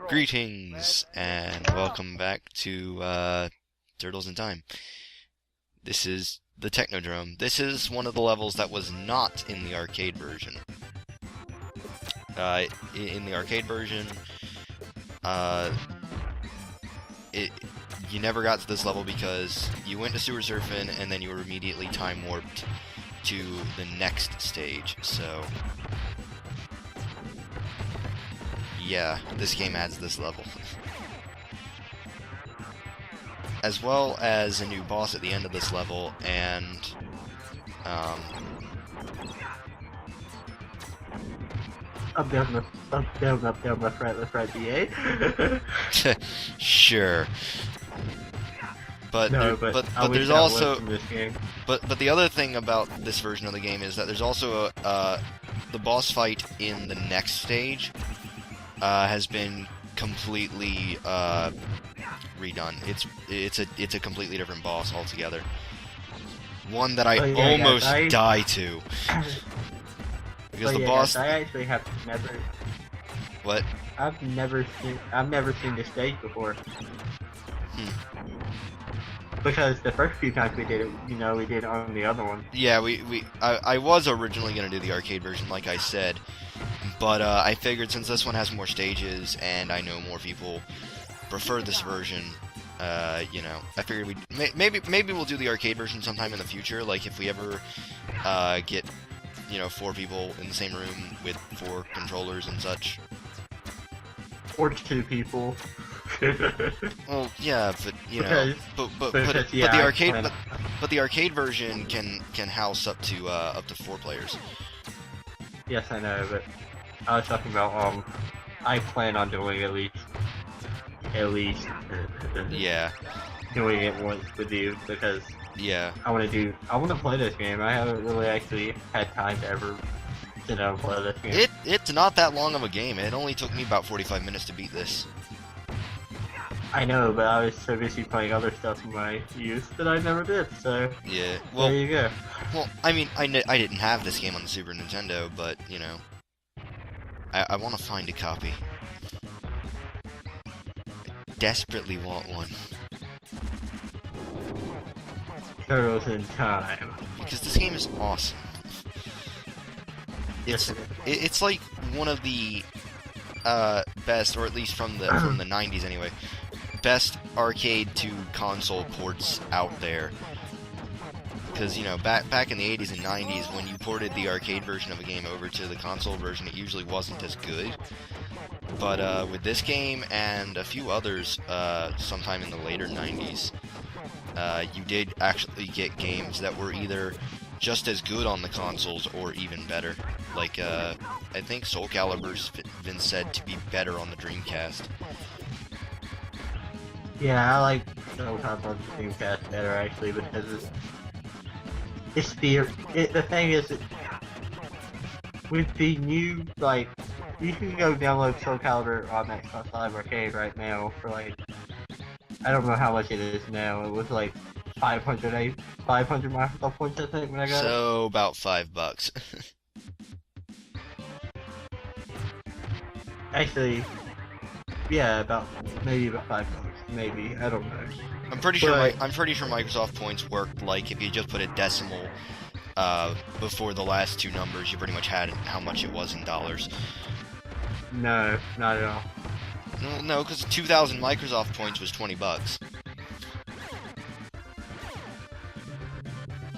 Greetings, and welcome back to Turtles in Time. This is the Technodrome. This is one of the levels that was not in the arcade version. In the arcade version, you never got to this level because you went to sewer surfing and then you were immediately time warped to the next stage, so yeah, this game adds this level. As well as a new boss at the end of this level, and Up, down, left, right, BA. sure. But No, there, but I but wish there's that was also from this game. but the other thing about this version of the game is that there's also the boss fight in the next stage has been completely redone. It's a completely different boss altogether. One that I almost die to. Because the boss. I actually have never. What? I've never seen this stage before. Because the first few times we did it, we did it on the other one. Yeah, I was originally gonna do the arcade version, like I said, but I figured since this one has more stages and I know more people prefer this version, I figured maybe we'll do the arcade version sometime in the future. Like if we ever get 4 people in the same room with 4 controllers and such. Or 2 people. Well, yeah, but but the arcade version can house up to 4 players. Yes, I know, but I was talking about I plan on doing at least Yeah. doing it once with you because Yeah. I want to play this game. I haven't really actually had time to ever sit down and play this game. It's not that long of a game. It only took me about 45 minutes to beat this. I know, but I was so busy playing other stuff in my youth that I never did, so Yeah, well, there you go. Well, I mean, I didn't have this game on the Super Nintendo, but, I want to find a copy. I desperately want one. Turtles in Time. Because this game is awesome. Yes, It's like one of the best, or at least from the 90s anyway, best arcade to console ports out there. Because back in the 80s and 90s, when you ported the arcade version of a game over to the console version, it usually wasn't as good. But with this game and a few others, sometime in the later 90s, you did actually get games that were either just as good on the consoles or even better. Like, I think Soul Calibur's been said to be better on the Dreamcast. yeah, I like Soul Calibur's Dreamcast better actually because the thing is that with the new you can go download Soul Calibur on Xbox Live Arcade right now for I don't know how much it is now. It was 500 Microsoft points I think when I got it. So about $5. Actually, yeah, maybe about $5. Maybe, I don't know. I'm pretty sure Microsoft points worked like if you just put a decimal before the last 2 numbers, you pretty much had how much it was in dollars. No, not at all. No, because 2,000 Microsoft points was $20.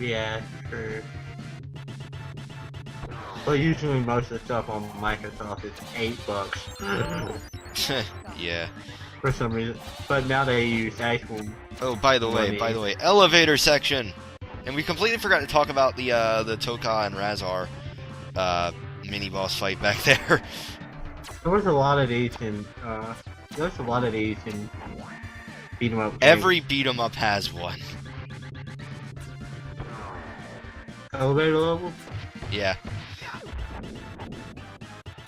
Yeah, true. Well, usually most of the stuff on Microsoft is $8. Yeah. For some reason, but now they use actual. Oh, by the way, elevator section, and we completely forgot to talk about the Toka and Razar mini boss fight back there. There was a lot of these in beat 'em up games. Every beat 'em up has one. Elevator level? Yeah.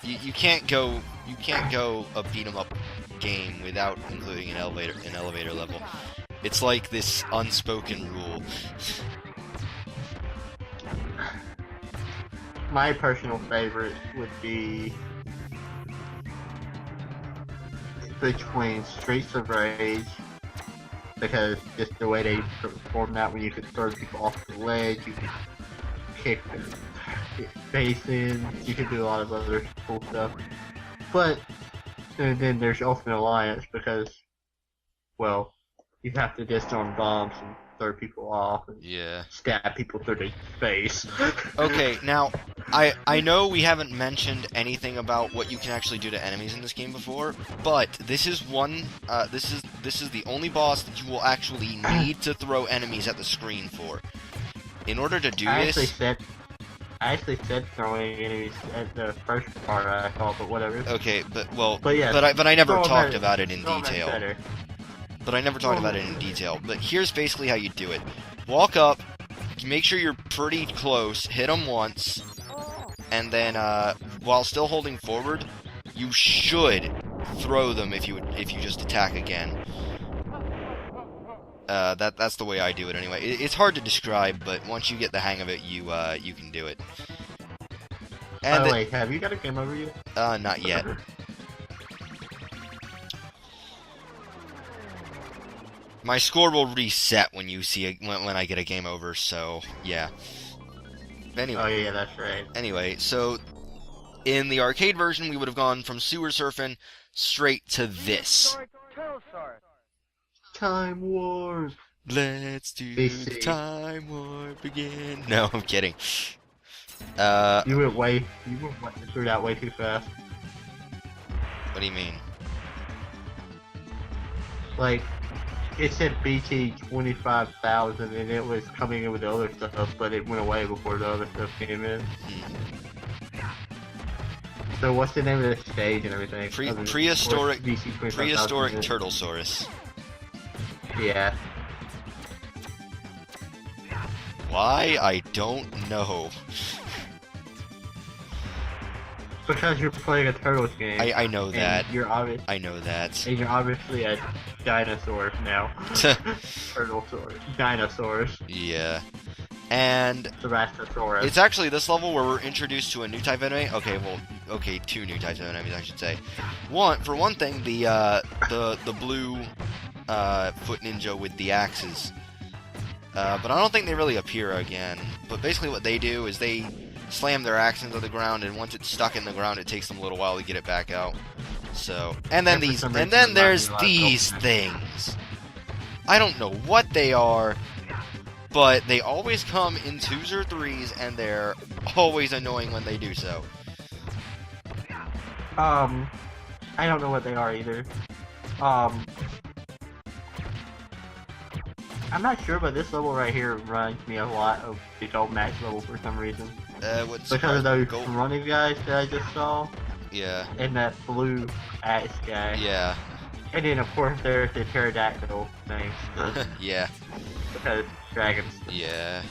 You can't go a beat 'em up game without including an elevator level. It's like this unspoken rule. My personal favorite would be between Streets of Rage, because just the way they perform that, when you could throw people off the ledge, you could kick their faces, you could do a lot of other cool stuff. But then there's Ultimate Alliance, because, well, you have to disarm bombs and throw people off and Yeah. stab people through the face. Okay, now I know we haven't mentioned anything about what you can actually do to enemies in this game before, but this is this is the only boss that you will actually need to throw enemies at the screen for. In order to do I this, actually said throwing enemies at the first part, I thought, but whatever. okay, but yeah, I never throw 'em talked at- about it in throw 'em at detail. better. But I never talked about it in detail. But here's basically how you do it. Walk up, make sure you're pretty close, hit them once, and then while still holding forward, you should throw them if you just attack again. That's the way I do it anyway. It's hard to describe, but once you get the hang of it, you can do it. And By the way, have you got a game over yet? not yet. My score will reset when you see when I get a game over, so yeah. Anyway. Oh yeah, that's right. Anyway, so in the arcade version, we would have gone from sewer surfing straight to this. Time Wars. Let's do BC. the time warp again. No, I'm kidding. You went through that way too fast. What do you mean? Like, it said BT 25,000 and it was coming in with the other stuff, but it went away before the other stuff came in. So what's the name of the stage and everything? Prehistoric BC 25,000 Prehistoric is? Turtlesaurus. Yeah. Why? I don't know. Because you're playing a Turtles game. I know and that. I know that. And you're obviously a dinosaur now. Turtlesaurus. Dinosaurs. Yeah. And Ceratosaurus. it's actually this level where we're introduced to a new type of enemy. Okay, two new types of enemies, I should say. For one thing, the blue foot ninja with the axes. But I don't think they really appear again. But basically what they do is they slam their axe into the ground, and once it's stuck in the ground, it takes them a little while to get it back out. So, and then there's these things. I don't know what they are, but they always come in 2s or 3s, and they're always annoying when they do so. I don't know what they are either. I'm not sure, but this level right here reminds me a lot of the Gold Max level for some reason. Because of those running guys that I just saw. Yeah. And that blue axe guy. Yeah. And then of course there's the pterodactyl thing. Yeah. Because dragons. Yeah.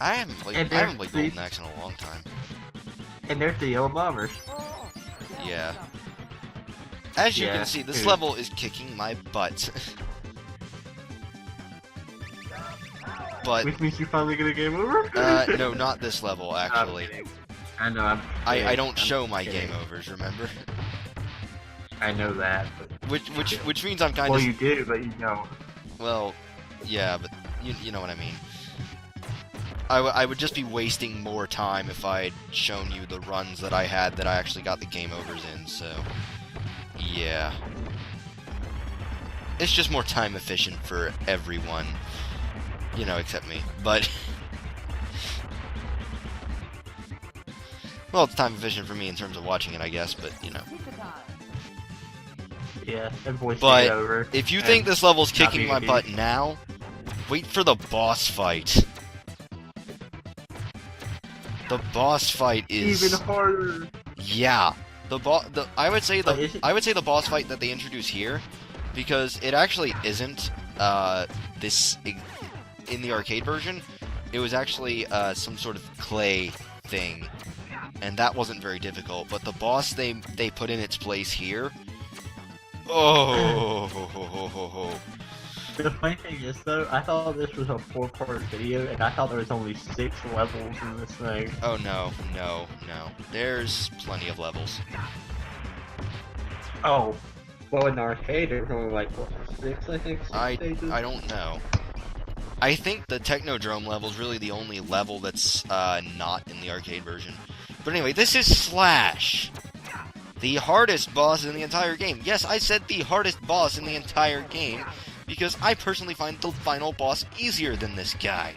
I haven't played Golden Axe in a long time. And there's the yellow bombers. Yeah. As you can see, this level is kicking my butt. But which means you finally get a game over? no, not this level, actually. I know, I don't show my game overs, remember? I know that, but... Which means I'm kind of... Well, you do, but you know. Well, yeah, but you know what I mean. I would just be wasting more time if I'd shown you the runs that I had that I actually got the game overs in, so... Yeah. It's just more time efficient for everyone. You know, except me. But... well, it's time efficient for me in terms of watching it, I guess, but, you know. Yeah, everyone's but over. If you think this level's kicking my butt now, wait for the boss fight. The boss fight is... even harder! Yeah. I would say the boss fight that they introduce here, because it actually isn't this in the arcade version. It was actually some sort of clay thing, and that wasn't very difficult. But the boss they put in its place here. Oh. The funny thing is, though, I thought this was a 4-part video, and I thought there was only 6 levels in this thing. Oh no. There's plenty of levels. Oh, well, in the arcade, there's only like, what, six, I think, six stages? I don't know. I think the Technodrome level is really the only level that's not in the arcade version. But anyway, this is Slash, the hardest boss in the entire game. Yes, I said the hardest boss in the entire game, because I personally find the final boss easier than this guy.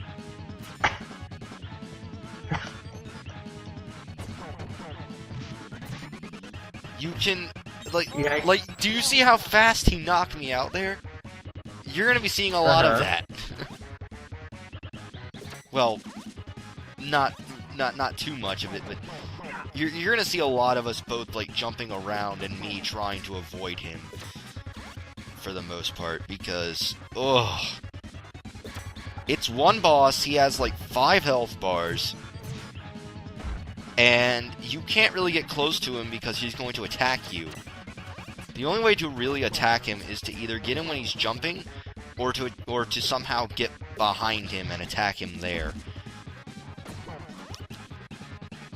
You can, Yeah. do you see how fast he knocked me out there? You're gonna be seeing a lot of that. Well, not too much of it, but you're gonna see a lot of us both like jumping around and me trying to avoid him for the most part, because it's one boss. He has like 5 health bars, and you can't really get close to him because he's going to attack you. The only way to really attack him is to either get him when he's jumping, or to somehow get behind him and attack him there.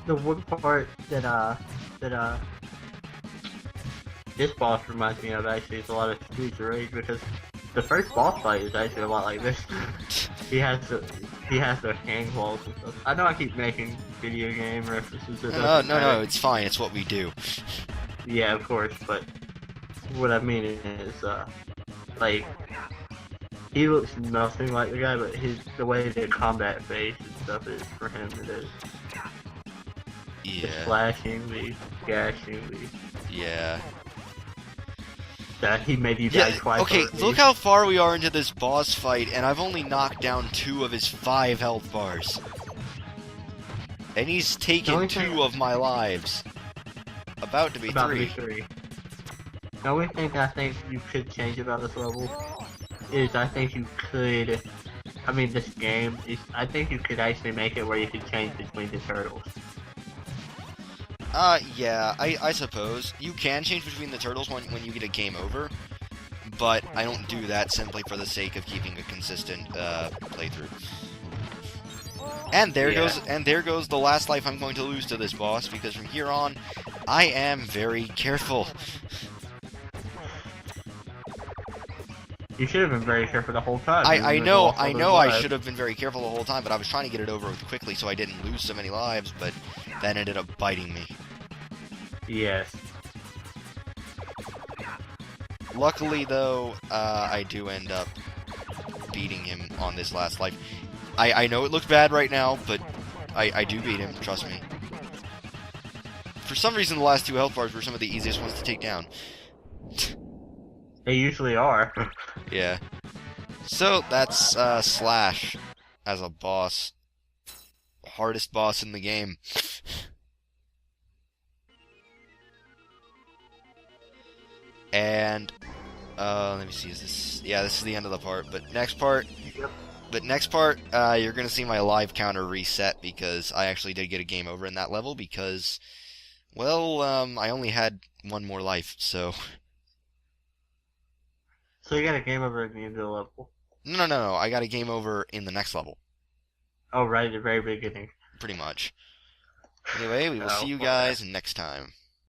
The one part that this boss reminds me of actually is a lot of Streets of Rage, because the first boss fight is actually a lot like this. he has the hand claws and stuff. I know I keep making video game references. No, it's fine. It's what we do. Yeah, of course, but what I mean is, like, he looks nothing like the guy, but the way the combat face and stuff is for him, it is. Yeah. The slashing, the gashing, the... Yeah. That he made you die twice. Okay, already. look how far we are into this boss fight, and I've only knocked down 2 of his 5 health bars. And he's taken 2 of my lives. About to be 3. The only thing I think you could change about this level is I think you could... I mean, this game, I think you could actually make it where you could change between the turtles. Yeah, I suppose. You can change between the turtles when you get a game over, but I don't do that simply for the sake of keeping a consistent, playthrough. And there goes the last life I'm going to lose to this boss, because from here on, I am very careful. You should have been very careful the whole time. I know I should have been very careful the whole time, but I was trying to get it over with quickly so I didn't lose so many lives, but that ended up biting me. Yes. Luckily, though, I do end up beating him on this last life. I know it looks bad right now, but I do beat him, trust me. For some reason, the last 2 health bars were some of the easiest ones to take down. They usually are. Yeah. So, that's Slash as a boss. Hardest boss in the game. And, let me see, is this... Yeah, this is the end of the part, but next part... Yep. But next part, you're gonna see my live counter reset, because I actually did get a game over in that level, because... Well, I only had 1 more life, so... So you got a game over at the end of the level? No, I got a game over in the next level. Oh, right at the very beginning. Pretty much. Anyway, we will see you guys next time.